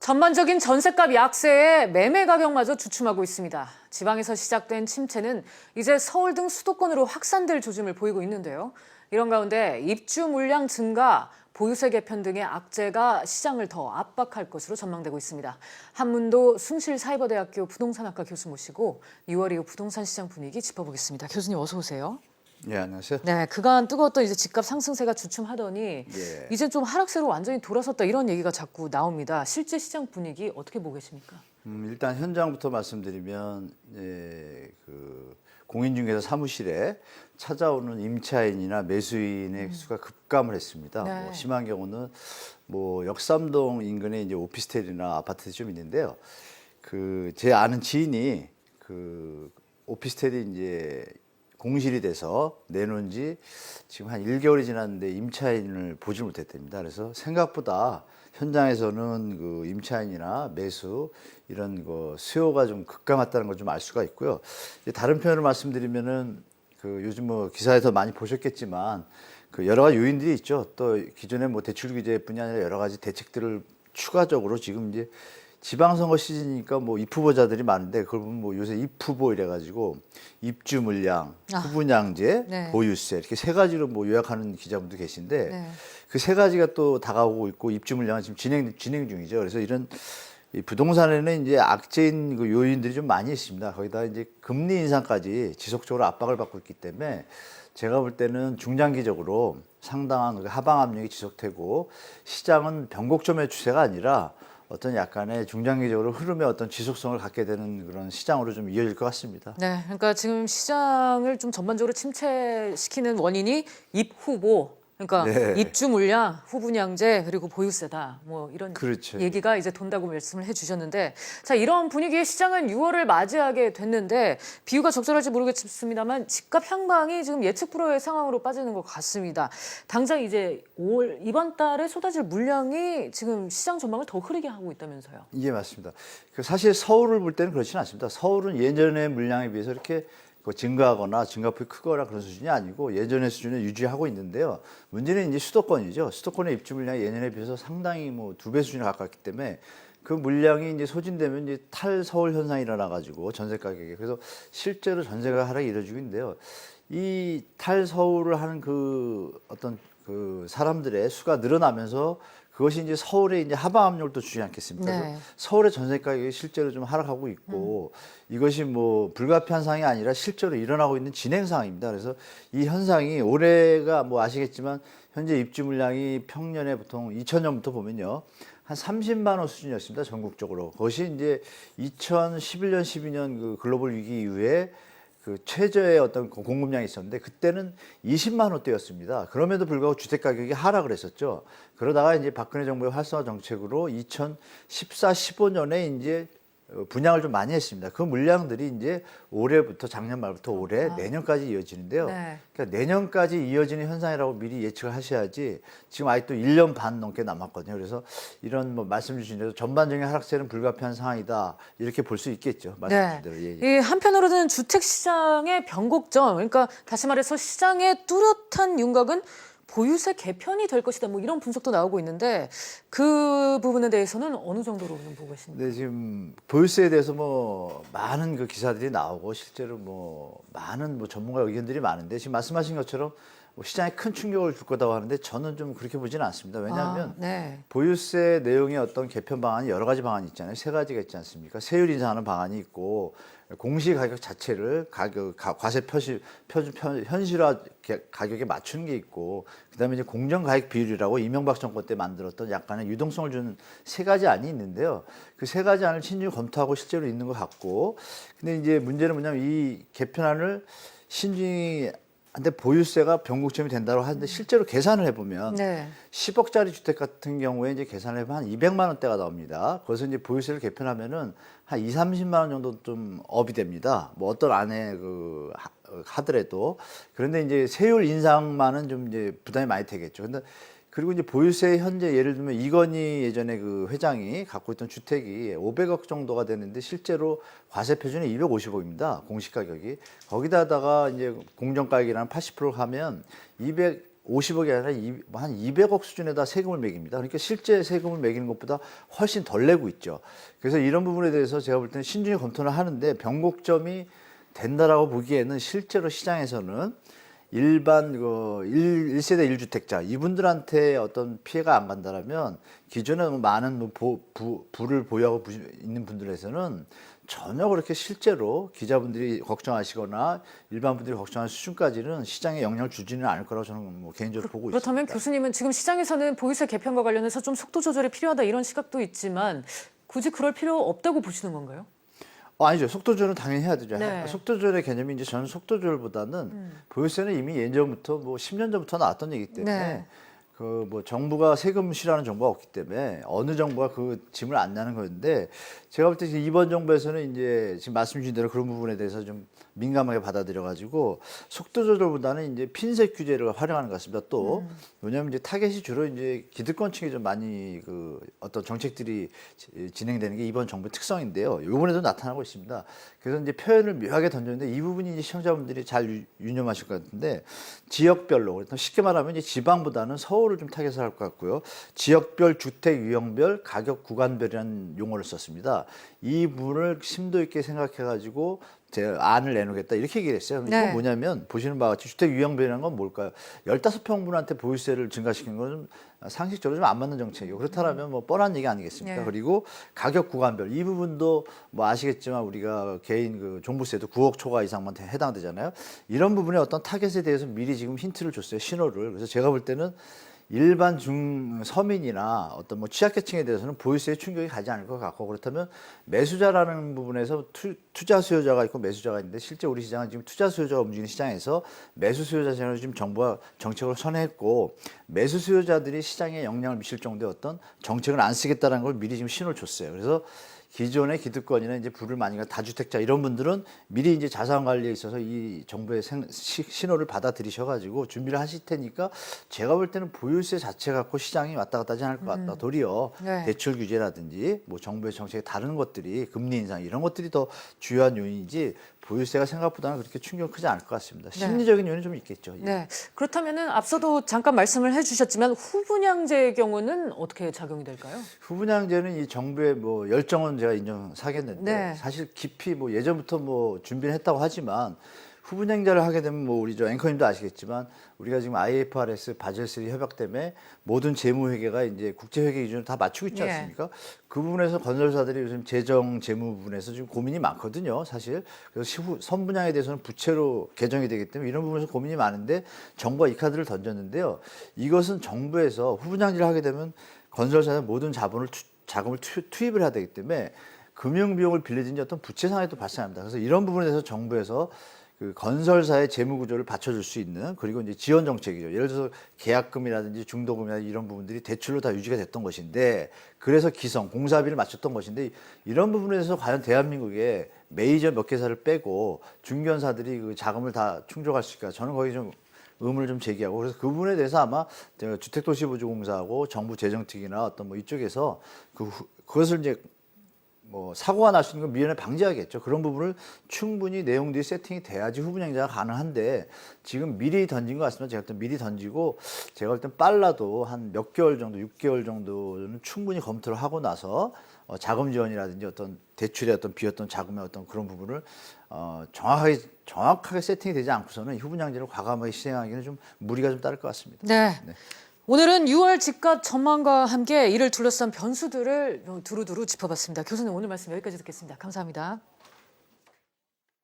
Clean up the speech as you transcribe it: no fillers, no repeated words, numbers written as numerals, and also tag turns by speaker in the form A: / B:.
A: 전반적인 전셋값 약세에 매매 가격마저 주춤하고 있습니다. 지방에서 시작된 침체는 이제 서울 등 수도권으로 확산될 조짐을 보이고 있는데요. 이런 가운데 입주 물량 증가, 보유세 개편 등의 악재가 시장을 더 압박할 것으로 전망되고 있습니다. 한문도 숭실사이버대학교 부동산학과 교수 모시고 6월 이후 부동산 시장 분위기 짚어보겠습니다. 교수님 어서 오세요.
B: 네, 안녕하세요.
A: 네, 그간 뜨거웠던 이제 집값 상승세가 주춤하더니
B: 예.
A: 이제 좀 하락세로 완전히 돌아섰다 이런 얘기가 자꾸 나옵니다. 실제 시장 분위기 어떻게 보고 계십니까?
B: 일단 현장부터 말씀드리면 공인중개사 사무실에 찾아오는 임차인이나 매수인의 수가 급감을 했습니다.
A: 네.
B: 뭐 심한 경우는 뭐 역삼동 인근에 이제 오피스텔이나 아파트들이 좀 있는데요. 제 아는 지인이 오피스텔이 이제 공실이 돼서 내놓은 지 지금 한 1개월이 지났는데 임차인을 보지 못했답니다. 그래서 생각보다 현장에서는 임차인이나 매수 이런 수요가 좀 급감했다는 걸 좀 알 수가 있고요. 다른 편으로 말씀드리면은 요즘 뭐 기사에서 많이 보셨겠지만 여러 가지 요인들이 있죠. 또 기존의 뭐 대출 규제뿐이 아니라 여러 가지 대책들을 추가적으로 지금 이제 지방선거 시즌이니까 뭐 입후보자들이 많은데 그걸 보면 뭐 요새 입후보 이래가지고 입주 물량, 후분양제,
A: 네.
B: 보유세 이렇게 세 가지로 뭐 요약하는 기자분도 계신데
A: 네.
B: 그 세 가지가 또 다가오고 있고 입주 물량은 지금 진행 중이죠. 그래서 이런 이 부동산에는 이제 악재인 요인들이 좀 많이 있습니다. 거기다 이제 금리 인상까지 지속적으로 압박을 받고 있기 때문에 제가 볼 때는 중장기적으로 상당한 하방 압력이 지속되고 시장은 변곡점의 추세가 아니라 어떤 약간의 중장기적으로 흐름의 어떤 지속성을 갖게 되는 그런 시장으로 좀 이어질 것 같습니다.
A: 네, 그러니까 지금 시장을 좀 전반적으로 침체시키는 원인이 입후보, 그러니까
B: 네.
A: 입주 물량, 후분양제 그리고 보유세다. 뭐 이런
B: 그렇죠.
A: 얘기가 이제 돈다고 말씀을 해주셨는데, 자 이런 분위기의 시장은 6월을 맞이하게 됐는데 비유가 적절할지 모르겠습니다만 집값 향방이 지금 예측 불허의 상황으로 빠지는 것 같습니다. 당장 이제 5월 이번 달에 쏟아질 물량이 지금 시장 전망을 더 흐리게 하고 있다면서요?
B: 이게 맞습니다. 사실 서울을 볼 때는 그렇지는 않습니다. 서울은 예전의 물량에 비해서 이렇게 증가하거나 증가폭이 크거나 그런 수준이 아니고 예전의 수준을 유지하고 있는데요. 문제는 이제 수도권이죠. 수도권의 입주 물량이 예년에 비해서 상당히 뭐 2배 수준에 가깝기 때문에 그 물량이 이제 소진되면 이제 탈서울 현상이 일어나가지고 전세 가격에 그래서 실제로 전세가 하락이 이루어지고 있는데요. 이 탈서울을 하는 어떤 사람들의 수가 늘어나면서 그것이 이제 서울의 이제 하방 압력을 또 주지 않겠습니까?
A: 네.
B: 그래서 서울의 전세 가격이 실제로 좀 하락하고 있고 이것이 뭐 불가피한 상황이 아니라 실제로 일어나고 있는 진행 상황입니다. 그래서 이 현상이 올해가 뭐 아시겠지만 현재 입주 물량이 평년에 보통 2000년부터 보면요. 한 30만 호 수준이었습니다. 전국적으로. 그것이 이제 2011년, 12년 글로벌 위기 이후에 최저의 어떤 공급량이 있었는데 그때는 20만 호대였습니다. 그럼에도 불구하고 주택 가격이 하락을 했었죠. 그러다가 이제 박근혜 정부의 활성화 정책으로 2014, 15년에 이제 분양을 좀 많이 했습니다. 그 물량들이 이제 올해부터 작년 말부터 올해 내년까지 이어지는데요.
A: 네.
B: 그러니까 내년까지 이어지는 현상이라고 미리 예측을 하셔야지 지금 아직도 1년 반 넘게 남았거든요. 그래서 이런 뭐 말씀 주신 대로 전반적인 하락세는 불가피한 상황이다. 이렇게 볼 수 있겠죠. 말씀 주신 대로. 예, 예.
A: 이 한편으로는 주택 시장의 변곡점, 그러니까 다시 말해서 시장의 뚜렷한 윤곽은 보유세 개편이 될 것이다. 뭐 이런 분석도 나오고 있는데 그 부분에 대해서는 어느 정도로 보고 계십니까?
B: 네, 지금 보유세에 대해서 뭐 많은 기사들이 나오고 실제로 뭐 많은 전문가 의견들이 많은데 지금 말씀하신 것처럼 시장에 큰 충격을 줄 거다고 하는데 저는 좀 그렇게 보지는 않습니다. 왜냐하면
A: 네.
B: 보유세 내용의 어떤 개편 방안이 여러 가지 방안이 있잖아요. 세 가지가 있지 않습니까? 세율 인상하는 방안이 있고 공시 가격 자체를 과세 현실화 가격에 맞추는 게 있고 그다음에 이제 공정 가액 비율이라고 이명박 정권 때 만들었던 약간의 유동성을 주는 세 가지 안이 있는데요. 그 세 가지 안을 신중히 검토하고 실제로 있는 것 같고 근데 이제 문제는 뭐냐면 이 개편안을 신중히 근데 보유세가 변곡점이 된다고 하는데 실제로 계산을 해보면
A: 네.
B: 10억짜리 주택 같은 경우에 이제 계산을 해보면 한 200만 원대가 나옵니다. 거기서 이제 보유세를 개편하면은 한 2, 30만 원 정도 좀 업이 됩니다. 뭐 어떤 안에 하더라도. 그런데 이제 세율 인상만은 좀 이제 부담이 많이 되겠죠. 근데 그리고 이제 보유세 현재 예를 들면 이건희 예전에 회장이 갖고 있던 주택이 500억 정도가 되는데 실제로 과세 표준이 250억입니다. 공시 가격이. 거기다가 이제 공정 가격이랑 80% 하면 200 50억이 아니라 한 200억 수준에다 세금을 매깁니다. 그러니까 실제 세금을 매기는 것보다 훨씬 덜 내고 있죠. 그래서 이런 부분에 대해서 제가 볼 때는 신중히 검토를 하는데 변곡점이 된다라고 보기에는 실제로 시장에서는 일반 그 1세대 1주택자 이분들한테 어떤 피해가 안 간다라면 기존에 많은 부를 보유하고 있는 분들에서는 전혀 그렇게 실제로 기자분들이 걱정하시거나 일반 분들이 걱정하는 수준까지는 시장에 영향을 주지는 않을 거라고 저는 뭐 개인적으로 보고 있습니다.
A: 그렇다면 교수님은 지금 시장에서는 보유세 개편과 관련해서 좀 속도 조절이 필요하다 이런 시각도 있지만 굳이 그럴 필요 없다고 보시는 건가요?
B: 아니죠. 속도 조절은 당연히 해야 되죠.
A: 네.
B: 속도 조절의 개념이 이제 저는 속도 조절보다는 보유세는 이미 예전부터 뭐 10년 전부터 나왔던 얘기 때문에
A: 네.
B: 그 뭐 정부가 세금 싫어하는 정부가 없기 때문에 어느 정부가 그 짐을 안 나는 건데 제가 볼 때 이번 정부에서는 이제 지금 말씀 주신 대로 그런 부분에 대해서 좀 민감하게 받아들여 가지고 속도 조절보다는 이제 핀셋 규제를 활용하는 것 같습니다. 또 왜냐하면 이제 타겟이 주로 이제 기득권층이 좀 많이 그 어떤 정책들이 진행되는 게 이번 정부의 특성인데요. 이번에도 나타나고 있습니다. 그래서 이제 표현을 묘하게 던졌는데 이 부분이 이제 시청자분들이 잘 유념하실 것 같은데 지역별로 그래서 쉽게 말하면 이제 지방보다는 서울을 좀 타겟을 할 것 같고요. 지역별, 주택 유형별, 가격 구간별이라는 용어를 썼습니다. 이 부분을 심도 있게 생각해가지고 제가 안을 내놓겠다 이렇게 얘기를 했어요.
A: 네.
B: 이건 뭐냐면 보시는 바와 같이 주택 유형별이라는 건 뭘까요? 15평분한테 보유세를 증가시키는 건 좀 상식적으로 좀 안 맞는 정책이고 그렇다면 뭐 뻔한 얘기 아니겠습니까?
A: 네.
B: 그리고 가격 구간별 이 부분도 뭐 아시겠지만 우리가 개인 그 종부세도 9억 초과 이상만 해당되잖아요. 이런 부분의 어떤 타겟에 대해서 미리 지금 힌트를 줬어요. 신호를. 그래서 제가 볼 때는 일반 서민이나 어떤 뭐 취약계층에 대해서는 보유세에 충격이 가지 않을 것 같고 그렇다면 매수자라는 부분에서 투자 수요자가 있고 매수자가 있는데 실제 우리 시장은 지금 투자 수요자가 움직이는 시장에서 매수 수요자 시장을 지금 정부가 정책을 선회했고 매수 수요자들이 시장에 영향을 미칠 정도의 어떤 정책을 안 쓰겠다는 걸 미리 지금 신호를 줬어요. 그래서 기존의 기득권이나 이제 부를 많이 간 다주택자 이런 분들은 미리 이제 자산 관리에 있어서 이 정부의 신호를 받아들이셔가지고 준비를 하실 테니까 제가 볼 때는 보유세 자체 갖고 시장이 왔다 갔다 하지 않을 것 같다. 도리어
A: 네.
B: 대출 규제라든지 뭐 정부의 정책의 다른 것들이 금리 인상 이런 것들이 더 주요한 요인이지 보유세가 생각보다는 그렇게 충격은 크지 않을 것 같습니다. 심리적인 요인은 좀 있겠죠.
A: 네. 그렇다면은 앞서도 잠깐 말씀을 해주셨지만 후분양제의 경우는 어떻게 작용이 될까요?
B: 후분양제는 이 정부의 뭐 열정은 제가 인정하겠는데
A: 네.
B: 사실 깊이 뭐 예전부터 뭐 준비를 했다고 하지만 후분양제를 하게 되면 뭐 우리 저 앵커님도 아시겠지만 우리가 지금 IFRS 바젤3 협약 때문에 모든 재무 회계가 이제 국제 회계 기준을 다 맞추고 있지
A: 예.
B: 않습니까? 그 부분에서 건설사들이 요즘 재정 재무 부분에서 지금 고민이 많거든요, 사실. 그래서 선분양에 대해서는 부채로 개정이 되기 때문에 이런 부분에서 고민이 많은데 정부가 이 카드를 던졌는데요. 이것은 정부에서 후분양제를 하게 되면 건설사의 모든 자금을 투입을 해야 되기 때문에 금융 비용을 빌려든지 어떤 부채 상황이 또 발생합니다. 그래서 이런 부분에 대해서 정부에서 그 건설사의 재무 구조를 받쳐줄 수 있는 그리고 이제 지원 정책이죠. 예를 들어서 계약금이라든지 중도금이라든지 이런 부분들이 대출로 다 유지가 됐던 것인데 그래서 기성 공사비를 맞췄던 것인데 이런 부분에 대해서 과연 대한민국에 메이저 몇 개사를 빼고 중견사들이 그 자금을 다 충족할 수 있을까? 저는 거기 좀 의문을 좀 제기하고 그래서 그 부분에 대해서 아마 주택도시보증공사하고 정부 재정특위나 어떤 뭐 이쪽에서 그것을 이제 뭐 사고가 날 수 있는 건 미연에 방지하겠죠. 그런 부분을 충분히 내용들이 세팅이 돼야지 후분양제가 가능한데 지금 미리 던진 것 같습니다. 제가 볼 때 미리 던지고 제가 볼 땐 빨라도 한 몇 개월 정도, 6개월 정도는 충분히 검토를 하고 나서 자금 지원이라든지 어떤 대출의 어떤 비었던 자금의 어떤 그런 부분을 정확하게 세팅이 되지 않고서는 후분양제를 과감하게 시행하기는 좀 무리가 좀 따를 것 같습니다.
A: 네. 오늘은 6월 집값 전망과 함께 이를 둘러싼 변수들을 두루두루 짚어봤습니다. 교수님 오늘 말씀 여기까지 듣겠습니다. 감사합니다.